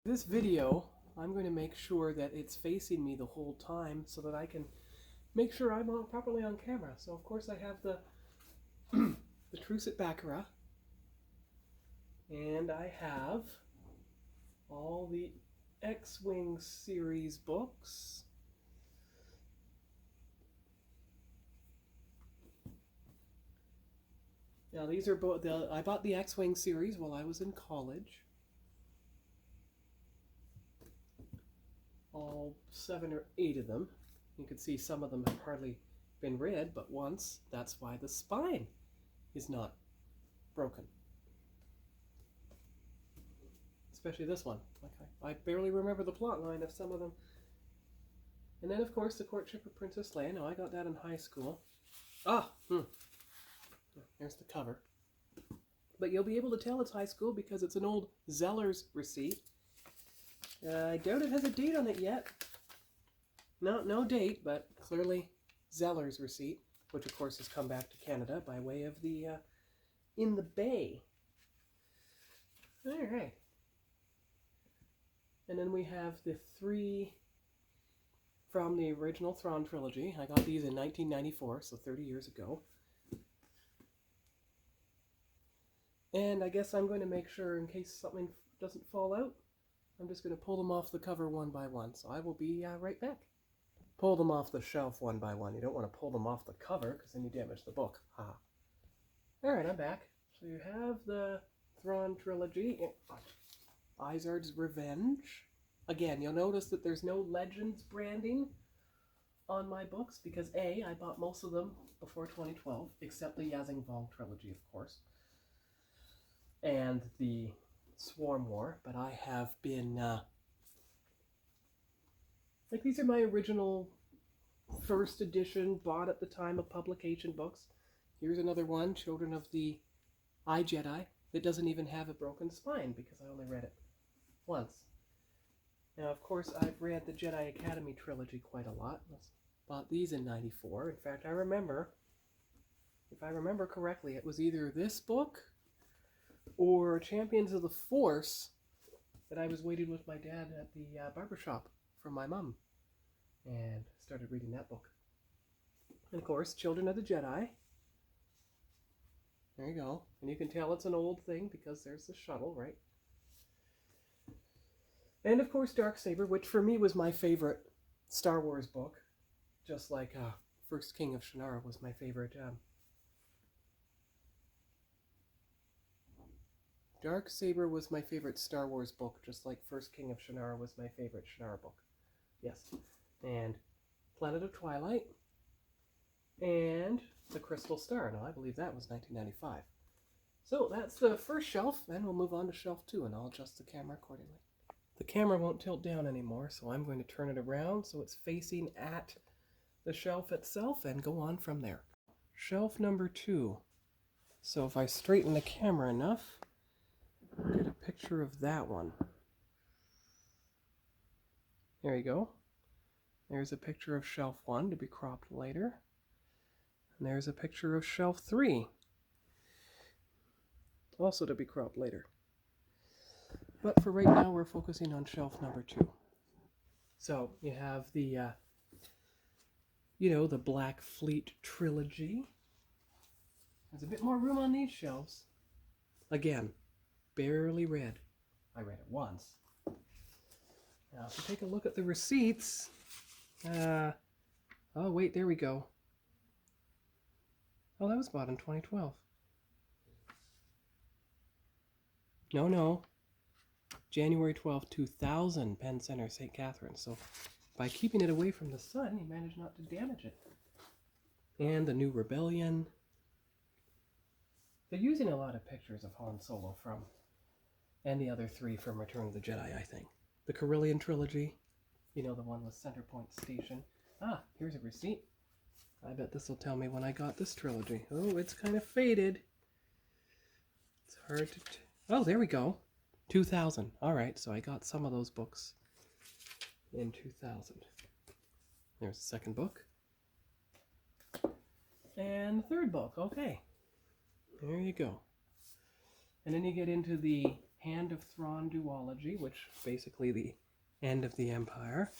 This video, I'm going to make sure that it's facing me the whole time so that I can make sure I'm properly on camera. So of course I have the the Trucit Baccarat, and I have all the X-Wing series books. Now these are both, I bought the X-Wing series while I was in college. All 7 or 8 of them. You can see some of them have hardly been read but once. That's why the spine is not broken. Especially this one. Like I barely remember the plot line of some of them. And then of course the Courtship of Princess Leia. Now I got that in high school. There's the cover. But you'll be able to tell it's high school because it's an old Zeller's receipt. I doubt it has a date on it yet. No date, but clearly Zeller's receipt, which of course has come back to Canada by way of the In the Bay. All right. And then we have the 3 from the original Thrawn trilogy. I got these in 1994, so 30 years ago. And I guess I'm going to make sure, in case something doesn't fall out, I'm just going to pull them off the cover one by one. So I will be right back. Pull them off the shelf one by one. You don't want to pull them off the cover because then you damage the book. Alright, I'm back. So you have the Thrawn trilogy. Izard's Revenge. Again, you'll notice that there's no Legends branding on my books because A, I bought most of them before 2012, except the Yazing Val trilogy, of course, and the Swarm War, but I have been, like, these are my original first edition, bought at the time of publication books. Here's another one, Children of the iJedi, that doesn't even have a broken spine because I only read it once. Now, of course, I've read the Jedi Academy trilogy quite a lot. Bought these in '94. In fact, I remember, if I remember correctly, it was either this book or Champions of the Force that I was waiting with my dad at the barbershop for my mom, and started reading that book. And of course, Children of the Jedi. There you go. And you can tell it's an old thing because there's the shuttle, right? And of course, Darksaber, which for me was my favorite Star Wars book, just like First King of Shannara was my favorite. Darksaber was my favorite Star Wars book, just like First King of Shannara was my favorite Shannara book. Yes. And Planet of Twilight, and The Crystal Star. Now, I believe that was 1995. So that's the first shelf, then we'll move on to shelf 2, and I'll adjust the camera accordingly. The camera won't tilt down anymore, so I'm going to turn it around so it's facing at the shelf itself and go on from there. Shelf number 2. So if I straighten the camera enough, I'll get a picture of that one. There you go. There's a picture of shelf 1 to be cropped later. And there's a picture of shelf 3, also to be cropped later. But for right now, we're focusing on shelf number 2. So you have the, the Black Fleet trilogy. There's a bit more room on these shelves. Again, barely read. I read it once. Now, if you take a look at the receipts, oh wait, there we go. Oh, that was bought in 2012. No. January 12, 2000, Penn Center, St. Catharines. So by keeping it away from the sun, he managed not to damage it. And the New Rebellion. They're using a lot of pictures of Han Solo from, and the other 3 from Return of the Jedi, I think. The Corellian trilogy, the one with Centerpoint Station. Here's a receipt. I bet this will tell me when I got this trilogy. Oh, it's kind of faded. It's hard to... Oh, there we go. 2000. All right, so I got some of those books in 2000. There's the second book. And the third book. Okay. There you go. And then you get into the Hand of Thrawn duology, which is basically the end of the Empire.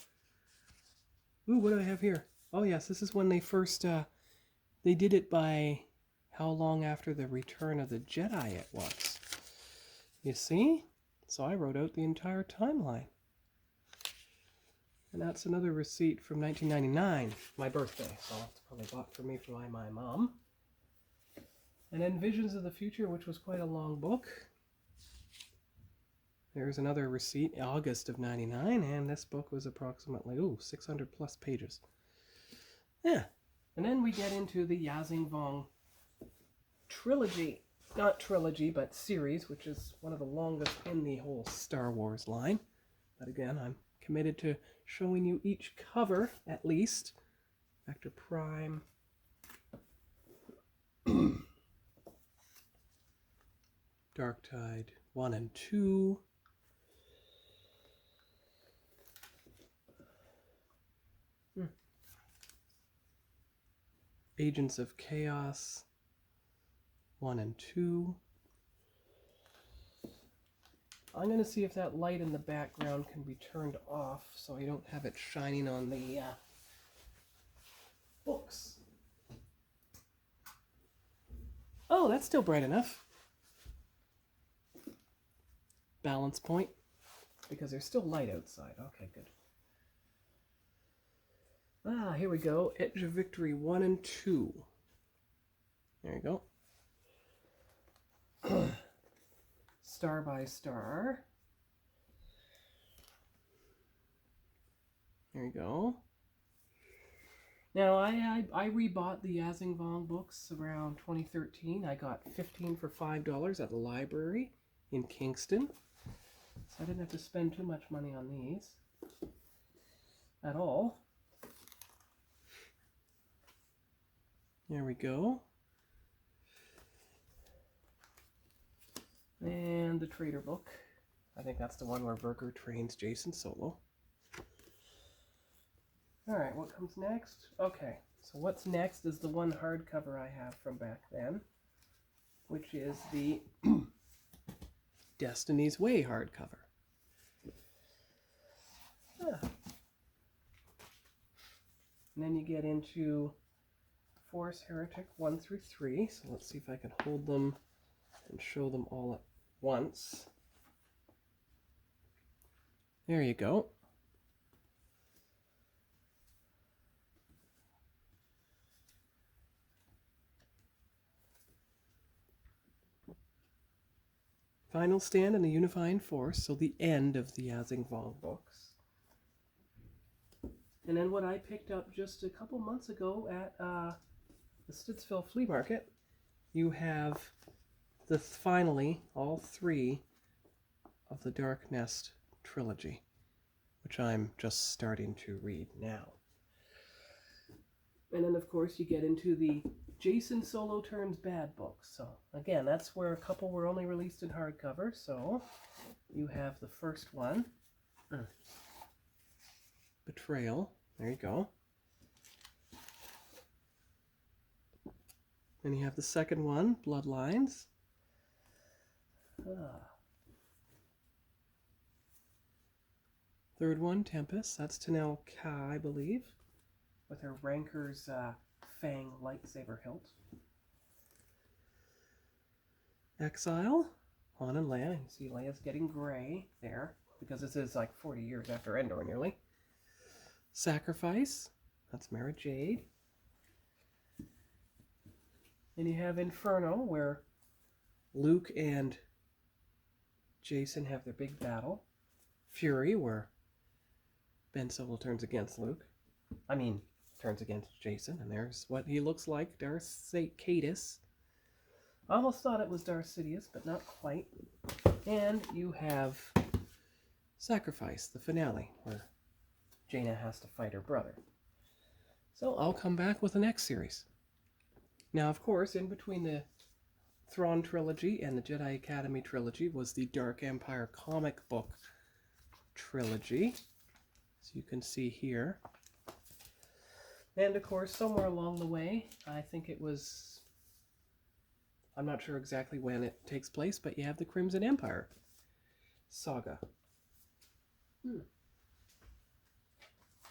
Ooh, what do I have here? Oh yes, this is when they first, they did it by how long after the Return of the Jedi it was. You see? So I wrote out the entire timeline. And that's another receipt from 1999, my birthday. So it's probably bought for me by my mom. And then Visions of the Future, which was quite a long book. There's another receipt, August of 99, and this book was approximately, 600 plus pages. Yeah. And then we get into the Yazing Vong trilogy. Not trilogy, but series, which is one of the longest in the whole Star Wars line. But again, I'm committed to showing you each cover, at least. Vector Prime. Dark Tide 1 and 2. Agents of Chaos 1 and 2. I'm going to see if that light in the background can be turned off so I don't have it shining on the books. Oh, that's still bright enough. Balance point, because there's still light outside. Okay, good. Ah, here we go. Edge of Victory 1 and 2. There you go. Star by Star. There you go. Now, I rebought the Yazing Vong books around 2013. I got 15 for $5 at the library in Kingston. So I didn't have to spend too much money on these at all. There we go. And the Trader book. I think that's the one where Berger trains Jacen Solo. Alright, what comes next? Okay, so what's next is the one hardcover I have from back then, which is the Destiny's Way hardcover. And then you get into Force Heretic 1 through 3. So let's see if I can hold them and show them all at once. There you go. Final Stand in the Unifying Force, so the end of the Yazing Vong books. And then what I picked up just a couple months ago at the Stittsville Flea Market, you have finally all 3 of the Dark Nest trilogy, which I'm just starting to read now. And then, of course, you get into the Jacen Solo Turns Bad books. So, again, that's where a couple were only released in hardcover. So, you have the first one, Betrayal. There you go. Then you have the second one, Bloodlines. Third one, Tempest. That's Tanel Ka, I believe, with her Ranker's Fang lightsaber hilt. Exile, Han and Leia. You can see Leia's getting gray there, because this is like 40 years after Endor, nearly. Sacrifice, that's Mara Jade. And you have Inferno, where Luke and Jacen have their big battle. Fury, where Ben Solo turns against Luke. Turns against Jacen, and there's what he looks like, Darth Caedus. I almost thought it was Darth Sidious, but not quite. And you have Sacrifice, the finale, where Jaina has to fight her brother. So I'll come back with the next series. Now, of course, in between the Thrawn trilogy and the Jedi Academy trilogy was the Dark Empire comic book trilogy, as you can see here. And, of course, somewhere along the way, I think it was, I'm not sure exactly when it takes place, but you have the Crimson Empire saga.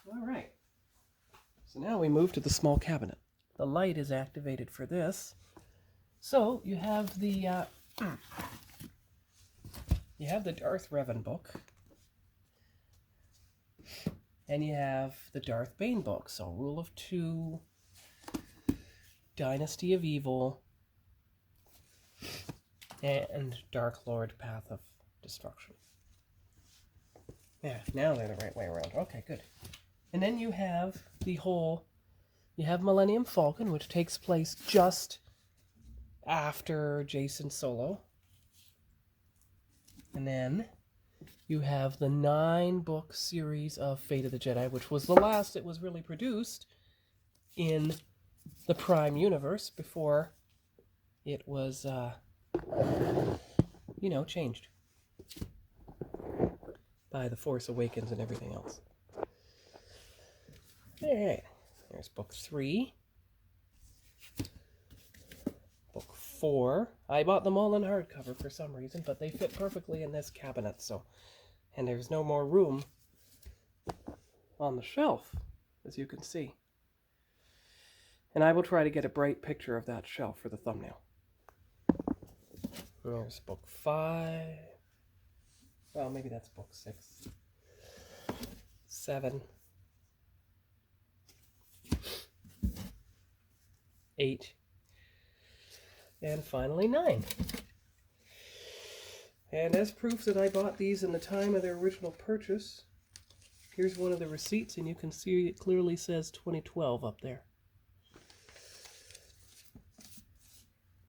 All right. So now we move to the small cabinet. The light is activated for this. So you have the Darth Revan book, and you have the Darth Bane book. So Rule of Two, Dynasty of Evil, and Dark Lord Path of Destruction. Yeah, now they're the right way around. Okay, good. And then you have Millennium Falcon, which takes place just after Jason Solo. And then you have the 9-book series of Fate of the Jedi, which was the last it was really produced in the Prime Universe before it was, changed by The Force Awakens and everything else. All right, there's book 3. Book 4. I bought them all in hardcover for some reason, but they fit perfectly in this cabinet, and there's no more room on the shelf, as you can see. And I will try to get a bright picture of that shelf for the thumbnail. There's book 5. Well, maybe that's book 6. 7. 8. And finally 9. And as proof that I bought these in the time of their original purchase, here's one of the receipts, and you can see it clearly says 2012 up there.